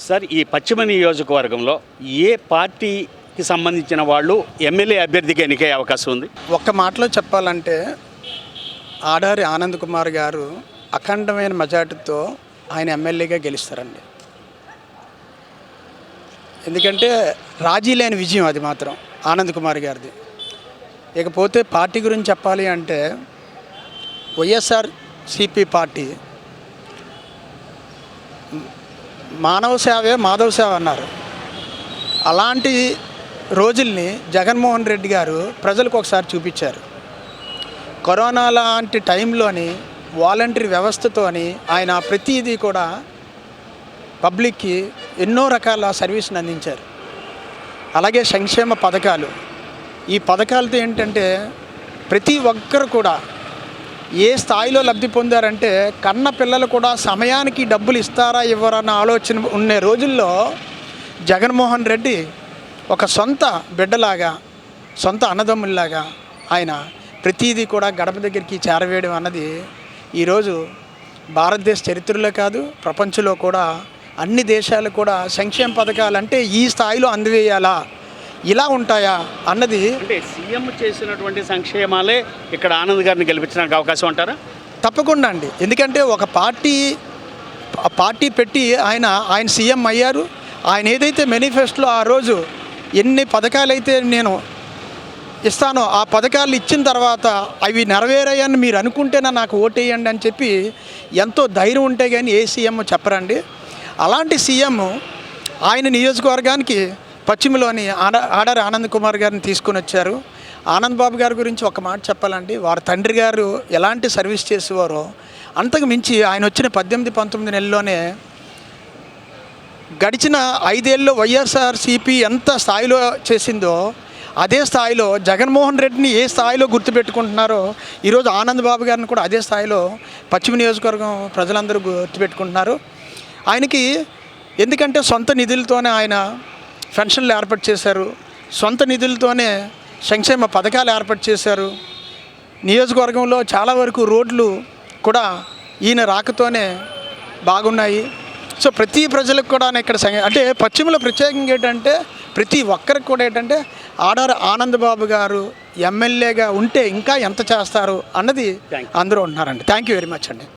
Sir, ఈ పశ్చిమ నియోజకవర్గంలో ఏ పార్టీకి సంబంధించిన వాళ్ళు ఎమ్మెల్యే అభ్యర్థిగా ఎన్నికయ్యే అవకాశం ఉంది? ఒక్క మాటలో చెప్పాలంటే ఆడారి ఆనంద్ కుమార్ గారు అఖండమైన మెజార్టీతో ఆయన ఎమ్మెల్యేగా గెలుస్తారండి. ఎందుకంటే రాజీ లేని విజయం అది మాత్రం ఆనంద్ కుమార్ గారిది. ఇకపోతే పార్టీ గురించి చెప్పాలి అంటే వైఎస్ఆర్సిపి పార్టీ మానవ సేవే మాధవ సేవ అన్నారు. అలాంటి రోజుల్ని జగన్మోహన్ రెడ్డి గారు ప్రజలకు ఒకసారి చూపించారు. కరోనా లాంటి టైంలోని వాలంటరీ వ్యవస్థతోని ఆయన ప్రతిదీ కూడా పబ్లిక్కి ఎన్నో రకాల సర్వీస్ని అందించారు. అలాగే సంక్షేమ పథకాలు, ఈ పథకాలతో ఏంటంటే ప్రతి ఒక్కరు కూడా ఏ స్థాయిలో లబ్ధి పొందారంటే కన్న పిల్లలు కూడా సమయానికి డబ్బులు ఇస్తారా ఇవ్వరన్న ఆలోచన ఉండే రోజుల్లో జగన్మోహన్ రెడ్డి ఒక సొంత బిడ్డలాగా, సొంత అన్నదమ్ముల్లాగా ఆయన ప్రతిదీ కూడా గడప దగ్గరికి చేరవేయడం అన్నది ఈరోజు భారతదేశ చరిత్రలో కాదు ప్రపంచంలో కూడా అన్ని దేశాలు కూడా సంక్షేమ పథకాలు అంటే ఈ స్థాయిలో అందవేయాలా, ఇలా ఉంటాయా అన్నది. అంటే సీఎం చేసినటువంటి సంక్షేమాలే ఇక్కడ ఆనంద్ గారిని గెలిపించడానికి అవకాశం అంటారా? తప్పకుండా అండి. ఎందుకంటే ఒక పార్టీ పెట్టి ఆయన సీఎం అయ్యారు. ఆయన ఏదైతే మేనిఫెస్టోలో ఆ రోజు ఎన్ని పథకాలు అయితే నేను ఇస్తానో ఆ పథకాలు ఇచ్చిన తర్వాత అవి నెరవేరాయని మీరు అనుకుంటేనే నాకు ఓటేయండి అని చెప్పి ఎంతో ధైర్యం ఉంటే కానీ ఏ సీఎం చెప్పరండి. అలాంటి సీఎం ఆయన నియోజకవర్గానికి పశ్చిమలోని ఆడారి ఆనంద్ కుమార్ గారిని తీసుకుని వచ్చారు. ఆనంద్ బాబు గారి గురించి ఒక మాట చెప్పాలండి. వారి తండ్రి గారు ఎలాంటి సర్వీస్ చేసేవారో అంతకు మించి ఆయన వచ్చిన 18-19 నెలల్లోనే గడిచిన 5 ఏళ్ళలో వైఎస్ఆర్సిపి ఎంత స్థాయిలో చేసిందో అదే స్థాయిలో జగన్మోహన్ రెడ్డిని ఏ స్థాయిలో గుర్తుపెట్టుకుంటున్నారో ఈరోజు ఆనంద్ బాబు గారిని కూడా అదే స్థాయిలో పశ్చిమ నియోజకవర్గం ప్రజలందరూ గుర్తుపెట్టుకుంటున్నారు. ఆయనకి ఎందుకంటే సొంత నిధులతోనే ఆయన పెన్షన్లు ఏర్పాటు చేశారు, సొంత నిధులతోనే సంక్షేమ పథకాలు ఏర్పాటు చేశారు. నియోజకవర్గంలో చాలా వరకు రోడ్లు కూడా ఈయన రాకతోనే బాగున్నాయి. సో ప్రతి ప్రజలకు కూడా ఇక్కడ అంటే పశ్చిమలో ప్రత్యేకంగా ఏంటంటే ప్రతి ఒక్కరికి కూడా ఏంటంటే ఆడారి ఆనంద్ బాబు గారు ఎమ్మెల్యేగా ఉంటే ఇంకా ఎంత చేస్తారు అన్నది అందరూ ఉంటున్నారండి. థ్యాంక్ యూ వెరీ మచ్ అండి.